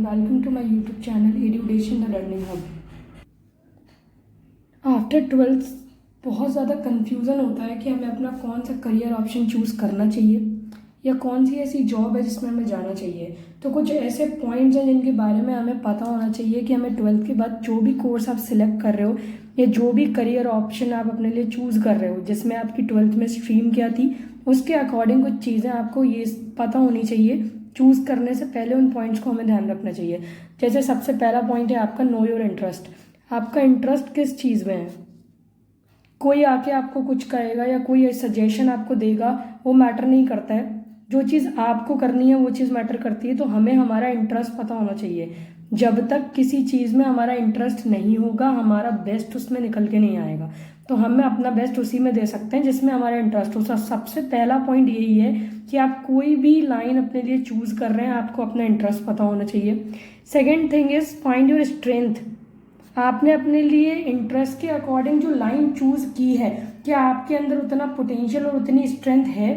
welcome to my YouTube channel Education the Learning Hub. After 12th बहुत ज़्यादा confusion होता है कि हमें अपना कौन सा करियर ऑप्शन चूज़ करना चाहिए या कौन सी ऐसी जॉब है जिसमें हमें जाना चाहिए। तो कुछ ऐसे पॉइंट्स हैं जिनके बारे में हमें पता होना चाहिए कि हमें 12th के बाद जो भी कोर्स आप सिलेक्ट कर रहे हो या जो भी करियर ऑप्शन आप अपने लिए चूज़ कर रहे हो, जिसमें आपकी 12th में स्ट्रीम क्या थी, उसके अकॉर्डिंग कुछ चीज़ें आपको ये पता होनी चाहिए। चूज़ करने से पहले उन पॉइंट्स को हमें ध्यान रखना चाहिए। जैसे सबसे पहला पॉइंट है आपका नो योर इंटरेस्ट। आपका इंटरेस्ट किस चीज़ में है। कोई आके आपको कुछ कहेगा या कोई सजेशन आपको देगा, वो मैटर नहीं करता है। जो चीज़ आपको करनी है वो चीज़ मैटर करती है। तो हमें हमारा इंटरेस्ट पता होना चाहिए। जब तक किसी चीज़ में हमारा इंटरेस्ट नहीं होगा, हमारा बेस्ट उसमें निकल के नहीं आएगा। तो हमें अपना बेस्ट उसी में दे सकते हैं जिसमें हमारा इंटरेस्ट हो। सबसे पहला पॉइंट यही है कि आप कोई भी लाइन अपने लिए चूज़ कर रहे हैं, आपको अपना इंटरेस्ट पता होना चाहिए। Second thing is find your strength. आपने अपने लिए इंटरेस्ट के अकॉर्डिंग जो लाइन चूज़ की है, क्या आपके अंदर उतना पोटेंशियल और उतनी स्ट्रेंथ है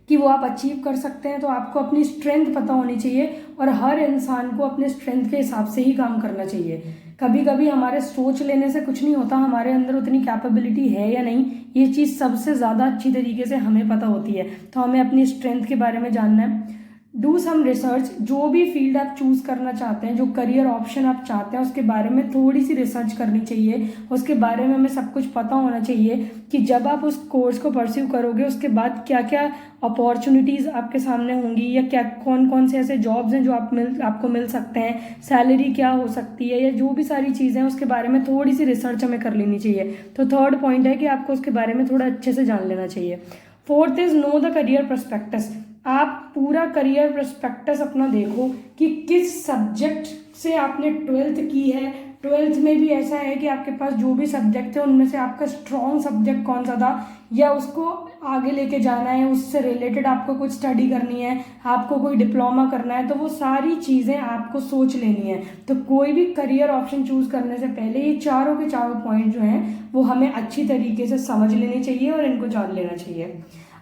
कि वो आप अचीव कर सकते हैं। तो आपको अपनी स्ट्रेंथ पता होनी चाहिए और हर इंसान को अपने स्ट्रेंथ के हिसाब से ही काम करना चाहिए। कभी कभी हमारे सोच लेने से कुछ नहीं होता, हमारे अंदर उतनी कैपेबिलिटी है या नहीं, ये चीज़ सबसे ज़्यादा अच्छी तरीके से हमें पता होती है। तो हमें अपनी स्ट्रेंथ के बारे में जानना है। Do some research. जो भी फील्ड आप चूज़ करना चाहते हैं, जो करियर ऑप्शन आप चाहते हैं, उसके बारे में थोड़ी सी रिसर्च करनी चाहिए। उसके बारे में हमें सब कुछ पता होना चाहिए कि जब आप उस कोर्स को परस्यू करोगे उसके बाद क्या क्या अपॉर्चुनिटीज़ आपके सामने होंगी या क्या कौन कौन से ऐसे जॉब्स हैं जो आपको मिल सकते हैं, सैलरी क्या हो सकती है, या जो भी सारी चीज़ें हैं उसके बारे में थोड़ी सी रिसर्च हमें कर लेनी चाहिए। तो थर्ड पॉइंट है कि आपको उसके बारे में थोड़ा अच्छे से जान लेना चाहिए। Fourth is know the career prospectus. आप पूरा करियर प्रस्पेक्टस अपना देखो कि किस सब्जेक्ट से आपने 12th की है। 12th में भी ऐसा है कि आपके पास जो भी सब्जेक्ट है उनमें से आपका स्ट्रॉन्ग सब्जेक्ट कौन सा था, या उसको आगे लेके जाना है, उससे रिलेटेड आपको कुछ स्टडी करनी है, आपको कोई डिप्लोमा करना है। तो वो सारी चीज़ें आपको सोच लेनी है। तो कोई भी करियर ऑप्शन चूज़ करने से पहले ये चारों के चारों पॉइंट जो हैं वो हमें अच्छी तरीके से समझ लेने चाहिए और इनको जान लेना चाहिए।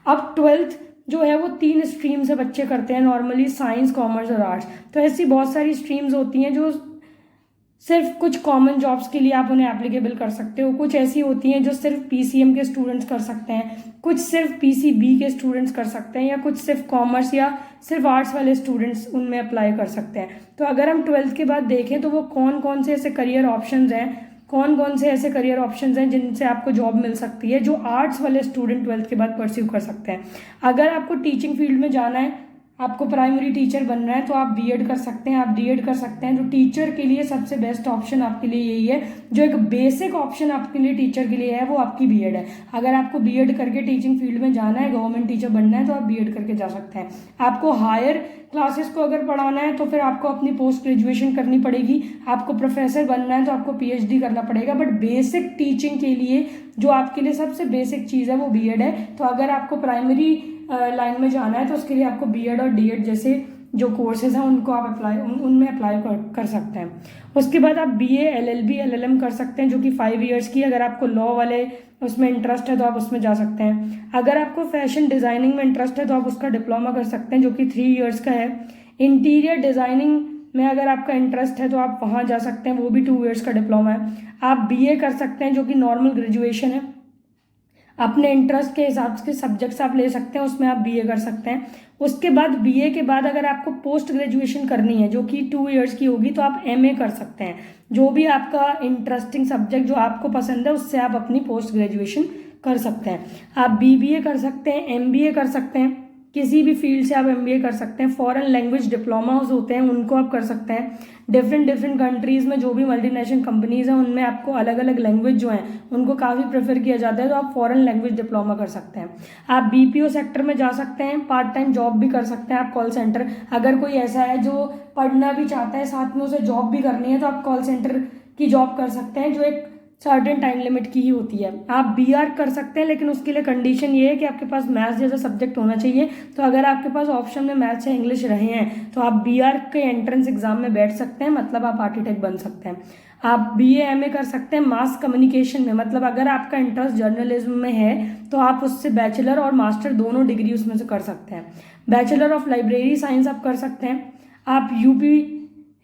अब 12th जो है वो 3 स्ट्रीम से बच्चे करते हैं नॉर्मली, साइंस, कॉमर्स और आर्ट्स। तो ऐसी बहुत सारी स्ट्रीम्स होती हैं जो सिर्फ कुछ कॉमन जॉब्स के लिए आप उन्हें एप्लीकेबल कर सकते हो। कुछ ऐसी होती हैं जो सिर्फ पीसीएम के स्टूडेंट्स कर सकते हैं, कुछ सिर्फ पीसीबी के स्टूडेंट्स कर सकते हैं, या कुछ सिर्फ कॉमर्स या सिर्फ आर्ट्स वाले स्टूडेंट्स उनमें अप्लाई कर सकते हैं। तो अगर हम 12th के बाद देखें तो वो कौन कौन से ऐसे करियर ऑप्शंस हैं, कौन कौन से ऐसे करियर ऑप्शंस हैं जिनसे आपको जॉब मिल सकती है, जो आर्ट्स वाले स्टूडेंट 12th के बाद परस्यू कर सकते हैं। अगर आपको टीचिंग फील्ड में जाना है, आपको प्राइमरी टीचर बनना है, तो आप बीएड कर सकते हैं, आप डीएड कर सकते हैं। तो टीचर के लिए सबसे बेस्ट ऑप्शन आपके लिए यही है। जो एक बेसिक ऑप्शन आपके लिए टीचर के लिए है वो आपकी बीएड है। अगर आपको बीएड करके टीचिंग फील्ड में जाना है, गवर्नमेंट टीचर बनना है, तो आप बीएड करके जा सकते हैं। आपको हायर क्लासेस को अगर पढ़ाना है तो फिर आपको अपनी पोस्ट ग्रेजुएशन करनी पड़ेगी। आपको प्रोफेसर बनना है तो आपको पीएचडी करना पड़ेगा। बट बेसिक टीचिंग के लिए जो आपके लिए सबसे बेसिक चीज़ है वो बीएड है। तो अगर आपको प्राइमरी लाइन में जाना है तो उसके लिए आपको बीएड और डीएड जैसे जो कोर्सेज हैं उनको आप उनमें अप्लाई कर सकते हैं। उसके बाद आप बीए, एलएलबी, एलएलएम कर सकते हैं जो कि 5 इयर्स की। अगर आपको लॉ वाले उसमें इंटरेस्ट है तो आप उसमें जा सकते हैं। अगर आपको फैशन डिज़ाइनिंग में इंटरेस्ट है तो आप उसका डिप्लोमा कर सकते हैं जो कि 3 इयर्स का है। इंटीरियर डिज़ाइनिंग में अगर आपका इंटरेस्ट है तो आप वहाँ जा सकते हैं, वो भी 2 इयर्स का डिप्लोमा है। आप बीए कर सकते हैं जो कि नॉर्मल ग्रेजुएशन है। अपने इंटरेस्ट के हिसाब से सब्जेक्ट्स आप ले सकते हैं, उसमें आप बीए कर सकते हैं। उसके बाद बीए के बाद अगर आपको पोस्ट ग्रेजुएशन करनी है जो कि 2 इयर्स की होगी तो आप एमए कर सकते हैं। जो भी आपका इंटरेस्टिंग सब्जेक्ट जो आपको पसंद है उससे आप अपनी पोस्ट ग्रेजुएशन कर सकते हैं। आप बीबीए कर सकते हैं, एमबीए कर सकते हैं, किसी भी फील्ड से आप एमबीए कर सकते हैं। फॉरेन लैंग्वेज डिप्लोमास होते हैं उनको आप कर सकते हैं। डिफरेंट कंट्रीज़ में जो भी मल्टीनेशनल कंपनीज़ हैं उनमें आपको अलग अलग लैंग्वेज जो हैं उनको काफ़ी प्रेफर किया जाता है, तो आप फॉरेन लैंग्वेज डिप्लोमा कर सकते हैं। आप बीपीओ सेक्टर में जा सकते हैं, पार्ट टाइम जॉब भी कर सकते हैं। आप कॉल सेंटर, अगर कोई ऐसा है जो पढ़ना भी चाहता है साथ में उसे जॉब भी करनी है, तो आप कॉल सेंटर की जॉब कर सकते हैं जो एक सर्टेन टाइम लिमिट की ही होती है। आप बीआर कर सकते हैं, लेकिन उसके लिए कंडीशन ये है कि आपके पास मैथ्स जैसा सब्जेक्ट होना चाहिए। तो अगर आपके पास ऑप्शन में मैथ्स या इंग्लिश रहे हैं तो आप बीआर के एंट्रेंस एग्जाम में बैठ सकते हैं, मतलब आप आर्किटेक्ट बन सकते हैं। आप बीए एमए कर सकते हैं मास कम्युनिकेशन में, मतलब अगर आपका इंटरेस्ट जर्नलिज्म में है तो आप उससे बैचलर और मास्टर दोनों डिग्री उसमें से कर सकते हैं। बैचलर ऑफ लाइब्रेरी साइंस आप कर सकते हैं। आप यूपी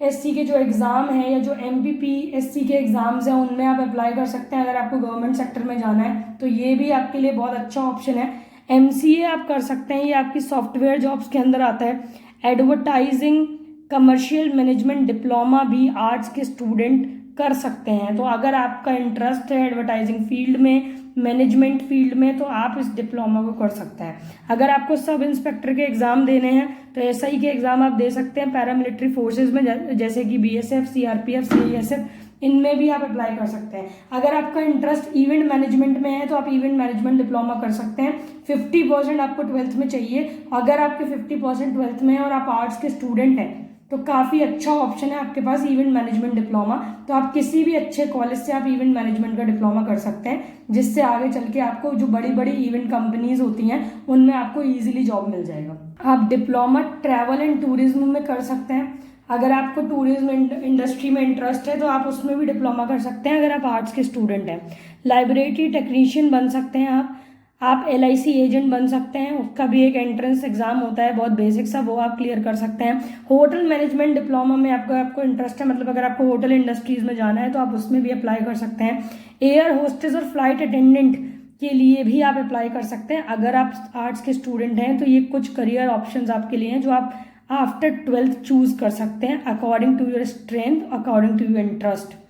एससी के जो एग्ज़ाम हैं या जो एमपीपीएससी के एग्ज़ाम्स हैं उनमें आप अप्लाई कर सकते हैं अगर आपको गवर्नमेंट सेक्टर में जाना है, तो ये भी आपके लिए बहुत अच्छा ऑप्शन है। एमसीए आप कर सकते हैं, ये आपकी सॉफ्टवेयर जॉब्स के अंदर आता है। एडवर्टाइजिंग कमर्शियल मैनेजमेंट डिप्लोमा भी आर्ट्स के स्टूडेंट कर सकते हैं। तो अगर आपका इंटरेस्ट है एडवर्टाइजिंग फील्ड में, मैनेजमेंट फील्ड में, तो आप इस डिप्लोमा को कर सकते हैं। अगर आपको सब इंस्पेक्टर के एग्ज़ाम देने हैं तो एसआई के एग्ज़ाम आप दे सकते हैं पैरामिलिट्री फोर्सेज में, जैसे कि बीएसएफ, सीआरपीएफ, सीआईएसएफ, इनमें भी आप अप्लाई कर सकते हैं। अगर आपका इंटरेस्ट इवेंट मैनेजमेंट में है तो आप इवेंट मैनेजमेंट डिप्लोमा कर सकते हैं। 50% आपको 12th में चाहिए। अगर आपके 50% 12th में है और आप आर्ट्स के स्टूडेंट हैं तो काफ़ी अच्छा ऑप्शन है आपके पास इवेंट मैनेजमेंट डिप्लोमा। तो आप किसी भी अच्छे कॉलेज से आप इवेंट मैनेजमेंट का डिप्लोमा कर सकते हैं, जिससे आगे चल के आपको जो बड़ी बड़ी इवेंट कंपनीज होती हैं उनमें आपको ईजिली जॉब मिल जाएगा। आप डिप्लोमा ट्रैवल एंड टूरिज्म में कर सकते हैं। अगर आपको टूरिज्म इंडस्ट्री में इंटरेस्ट है तो आप उसमें भी डिप्लोमा कर सकते हैं अगर आप आर्ट्स के स्टूडेंट हैं। लाइब्रेरी टेक्नीशियन बन सकते हैं आप LIC एजेंट बन सकते हैं, उसका भी एक एंट्रेंस एग्जाम होता है बहुत बेसिक सा, वो आप क्लियर कर सकते हैं। होटल मैनेजमेंट डिप्लोमा में आपको इंटरेस्ट है, मतलब अगर आपको होटल इंडस्ट्रीज में जाना है तो आप उसमें भी अप्लाई कर सकते हैं। एयर होस्टेस और फ्लाइट अटेंडेंट के लिए भी आप अप्लाई कर सकते हैं अगर आप आर्ट्स के स्टूडेंट हैं। तो ये कुछ करियर ऑप्शंस आपके लिए हैं जो आप आफ्टर 12th चूज कर सकते हैं according to your strength, according to your interest.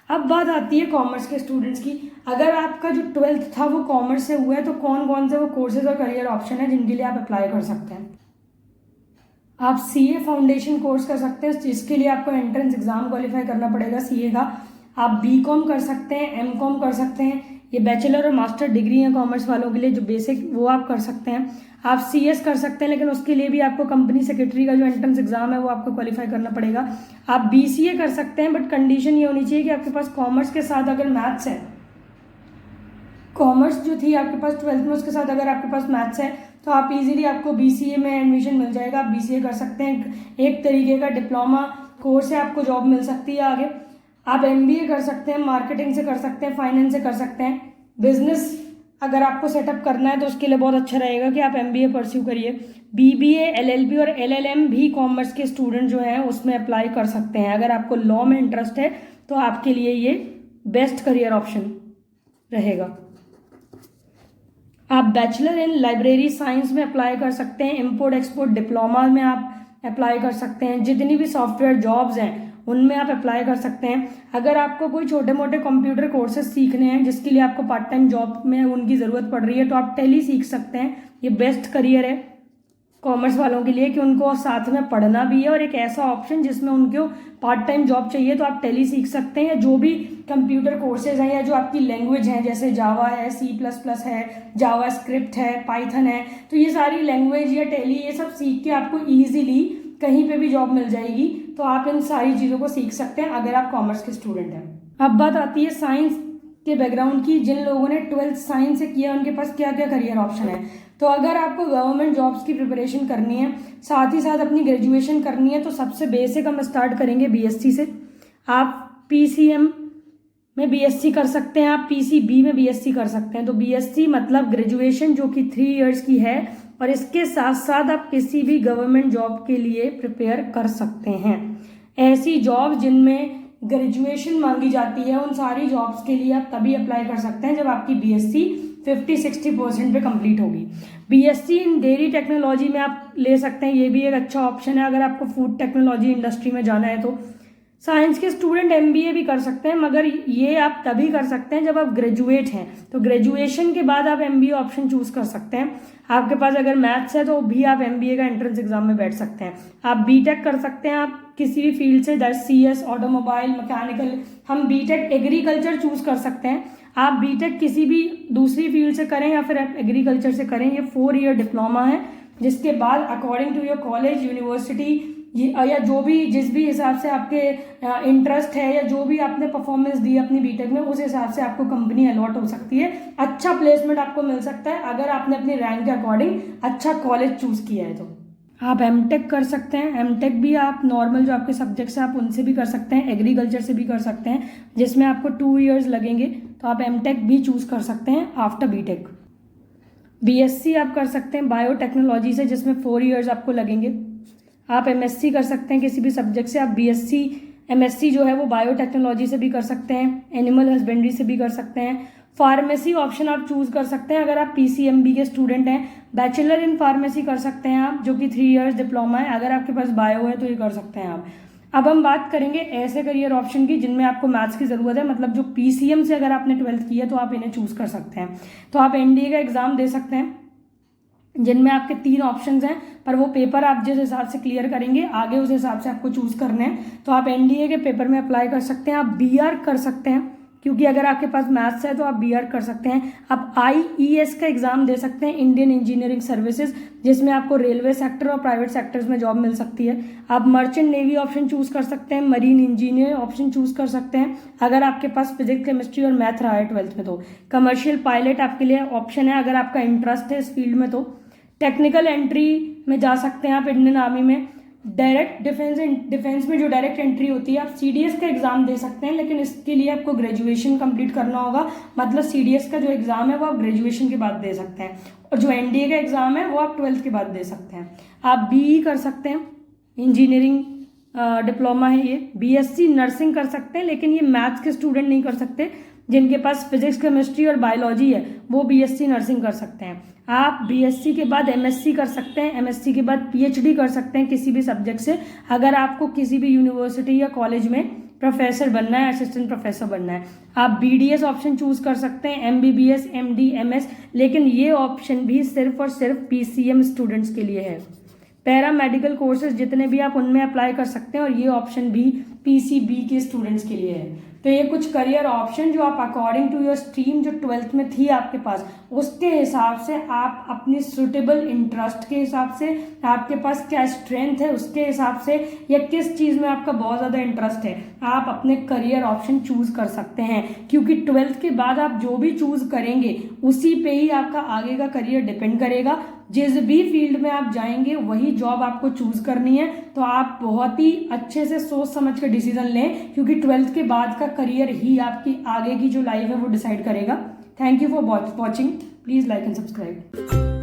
अब बात आती है कॉमर्स के स्टूडेंट्स की। अगर आपका जो 12th था वो कॉमर्स से हुआ है तो कौन कौन से वो कोर्सेज और करियर ऑप्शन है जिनके लिए आप अप्लाई कर सकते हैं। आप CA फाउंडेशन कोर्स कर सकते हैं, जिसके लिए आपको एंट्रेंस एग्जाम क्वालिफाई करना पड़ेगा CA का। आप BCom कर सकते हैं, MCom कर सकते हैं, ये बैचलर और मास्टर डिग्री है कॉमर्स वालों के लिए जो बेसिक, वो आप कर सकते हैं। आप CS कर सकते हैं, लेकिन उसके लिए भी आपको कंपनी सेक्रेटरी का जो एंट्रेंस एग्जाम है वो आपको क्वालिफाई करना पड़ेगा। आप BCA कर सकते हैं, बट कंडीशन ये होनी चाहिए कि आपके पास कॉमर्स के साथ अगर मैथ्स है, कॉमर्स जो थी आपके पास 12th में, उसके साथ अगर आपके पास मैथ्स है तो आप इजीली आपको BCA में एडमिशन मिल जाएगा। आप BCA कर सकते हैं, एक तरीके का डिप्लोमा कोर्स है, आपको जॉब मिल सकती है आगे। आप MBA कर सकते हैं, मार्केटिंग से कर सकते हैं, फाइनेंस से कर सकते हैं। बिजनेस अगर आपको सेटअप करना है तो उसके लिए बहुत अच्छा रहेगा कि आप MBA परस्यू करिए। BBA, LLB और LLM भी कॉमर्स के स्टूडेंट जो हैं उसमें अप्लाई कर सकते हैं। अगर आपको लॉ में इंटरेस्ट है तो आपके लिए ये बेस्ट करियर ऑप्शन रहेगा। आप बैचलर इन लाइब्रेरी साइंस में अप्लाई कर सकते हैं, इम्पोर्ट एक्सपोर्ट डिप्लोमा में आप अप्लाई कर सकते हैं। जितनी भी सॉफ्टवेयर जॉब्स हैं उनमें आप अप्लाई कर सकते हैं। अगर आपको कोई छोटे मोटे कंप्यूटर कोर्सेज सीखने हैं जिसके लिए आपको पार्ट टाइम जॉब में उनकी ज़रूरत पड़ रही है तो आप टैली सीख सकते हैं। ये बेस्ट करियर है कॉमर्स वालों के लिए कि उनको साथ में पढ़ना भी है और एक ऐसा ऑप्शन जिसमें उनको पार्ट टाइम जॉब चाहिए तो आप टैली सीख सकते हैं। या जो भी कंप्यूटर कोर्सेज हैं या जो आपकी लैंग्वेज हैं, जैसे जावा है, C++ है, जावा स्क्रिप्ट है, पाइथन है, तो ये सारी लैंग्वेज या टैली ये सब सीख के आपको ईजिली कहीं पे भी जॉब मिल जाएगी। तो आप इन सारी चीज़ों को सीख सकते हैं अगर आप कॉमर्स के स्टूडेंट हैं। अब बात आती है साइंस के बैकग्राउंड की। जिन लोगों ने 12th साइंस से किया उनके पास क्या क्या करियर ऑप्शन है। तो अगर आपको गवर्नमेंट जॉब्स की प्रिपरेशन करनी है, साथ ही साथ अपनी ग्रेजुएशन करनी है, तो सबसे बेसिक हम स्टार्ट करेंगे BSc से। आप PCM में BSc कर सकते हैं, आप PCB में BSc कर सकते हैं। तो BSc मतलब ग्रेजुएशन जो कि 3 इयर्स की है, और इसके साथ साथ आप किसी भी गवर्नमेंट जॉब के लिए प्रिपेयर कर सकते हैं। ऐसी जॉब जिनमें ग्रेजुएशन मांगी जाती है उन सारी जॉब्स के लिए आप तभी अप्लाई कर सकते हैं जब आपकी BSc 50-60% पे कंप्लीट होगी। BSc इन डेयरी टेक्नोलॉजी में आप ले सकते हैं, ये भी एक अच्छा ऑप्शन है अगर आपको फूड टेक्नोलॉजी इंडस्ट्री में जाना है तो। साइंस के स्टूडेंट MBA भी कर सकते हैं, मगर ये आप तभी कर सकते हैं जब आप ग्रेजुएट हैं। तो ग्रेजुएशन के बाद आप MBA ऑप्शन चूज कर सकते हैं। आपके पास अगर मैथ्स है तो भी आप MBA का एंट्रेंस एग्जाम में बैठ सकते हैं। आप BTech कर सकते हैं, आप किसी भी फील्ड से, जैसे CS, ऑटोमोबाइल, मैकेनिकल। हम BTech एग्रीकल्चर चूज कर सकते हैं। आप BTech किसी भी दूसरी फील्ड से करें या फिर आप एग्रीकल्चर से करें, ये 4 ईयर डिप्लोमा है, जिसके बाद according to your college, university या जो भी जिस भी हिसाब से आपके इंटरेस्ट है या जो भी आपने परफॉर्मेंस दी अपनी BTech में, उस हिसाब से आपको कंपनी अलॉट हो सकती है। अच्छा प्लेसमेंट आपको मिल सकता है अगर आपने अपनी रैंक के अकॉर्डिंग अच्छा कॉलेज चूज किया है तो। आप MTech कर सकते हैं। MTech भी आप नॉर्मल जो आपके सब्जेक्ट्स हैं आप उनसे भी कर सकते हैं, एग्रीकल्चर से भी कर सकते हैं, जिसमें आपको 2 इयर्स लगेंगे। तो आप MTech भी चूज कर सकते हैं आफ्टर BTech। BSc आप कर सकते हैं बायोटेक्नोलॉजी से, जिसमें 4 इयर्स आपको लगेंगे। आप MSc कर सकते हैं किसी भी सब्जेक्ट से, आप BSc MSc जो है वो बायोटेक्नोलॉजी से भी कर सकते हैं, एनिमल हस्बेंड्री से भी कर सकते हैं। फार्मेसी ऑप्शन आप चूज़ कर सकते हैं अगर आप PCMB के स्टूडेंट हैं। बैचलर इन फार्मेसी कर सकते हैं आप, जो कि 3 इयर्स डिप्लोमा है। अगर आपके पास बायो है तो ये कर सकते हैं आप। अब हम बात करेंगे ऐसे करियर ऑप्शन की जिनमें आपको मैथ्स की ज़रूरत है, मतलब जो PCM से अगर आपने 12th की है तो आप इन्हें चूज़ कर सकते हैं। तो आप NDA का एग्ज़ाम दे सकते हैं, जिनमें आपके 3 ऑप्शंस हैं, पर वो पेपर आप जिस हिसाब से क्लियर करेंगे आगे उस हिसाब से आपको चूज़ करने हैं। तो आप NDA के पेपर में अप्लाई कर सकते हैं। आप BR कर सकते हैं, क्योंकि अगर आपके पास मैथ्स है तो आप BR कर सकते हैं। आप IES का एग्ज़ाम दे सकते हैं, इंडियन इंजीनियरिंग सर्विसेज, जिसमें आपको रेलवे सेक्टर और प्राइवेट सेक्टर्स में जॉब मिल सकती है। आप मर्चेंट नेवी ऑप्शन चूज़ कर सकते हैं, मरीन इंजीनियर ऑप्शन चूज़ कर सकते हैं अगर आपके पास फिजिक्स केमिस्ट्री और मैथ रहा है 12th में। तो कमर्शियल पायलट आपके लिए ऑप्शन है अगर आपका इंटरेस्ट है इस फील्ड में। तो टेक्निकल एंट्री में जा सकते हैं आप इंडियन आर्मी में। डायरेक्ट डिफेंस में जो डायरेक्ट एंट्री होती है, आप CDS का एग्ज़ाम दे सकते हैं, लेकिन इसके लिए आपको ग्रेजुएशन कंप्लीट करना होगा। मतलब CDS का जो एग्ज़ाम है वो आप ग्रेजुएशन के बाद दे सकते हैं, और जो NDA का एग्ज़ाम है वो आप 12th के बाद दे सकते हैं। आप BE कर सकते हैं, इंजीनियरिंग डिप्लोमा है ये। BSc नर्सिंग कर सकते हैं, लेकिन ये मैथ्स के स्टूडेंट नहीं कर सकते। जिनके पास फिजिक्स केमिस्ट्री और बायोलॉजी है वो BSc नर्सिंग कर सकते हैं। आप BSc के बाद MSc कर सकते हैं, MSc के बाद PhD कर सकते हैं किसी भी सब्जेक्ट से, अगर आपको किसी भी यूनिवर्सिटी या कॉलेज में प्रोफेसर बनना है, असिस्टेंट प्रोफेसर बनना है। आप BDS ऑप्शन चूज़ कर सकते हैं, MBBS MD MS, लेकिन ये ऑप्शन भी सिर्फ और सिर्फ PCM स्टूडेंट्स के लिए है। पैरा मेडिकल कोर्सेज जितने भी आप उनमें अप्लाई कर सकते हैं, और ये ऑप्शन भी PCB के स्टूडेंट्स के लिए है। तो ये कुछ करियर ऑप्शन जो आप अकॉर्डिंग टू योर स्ट्रीम जो 12th में थी आपके पास, उसके हिसाब से आप अपनी सुटेबल इंटरेस्ट के हिसाब से, आपके पास क्या स्ट्रेंथ है उसके हिसाब से, या किस चीज़ में आपका बहुत ज़्यादा इंटरेस्ट है, आप अपने करियर ऑप्शन चूज़ कर सकते हैं। क्योंकि 12th के बाद आप जो भी चूज़ करेंगे उसी पे ही आपका आगे का करियर डिपेंड करेगा। जिस भी फील्ड में आप जाएंगे वही जॉब आपको चूज़ करनी है। तो आप बहुत ही अच्छे से सोच समझ के डिसीजन लें, क्योंकि 12th के बाद का करियर ही आपकी आगे की जो लाइफ है वो डिसाइड करेगा। Thank you for watching. Please like and subscribe.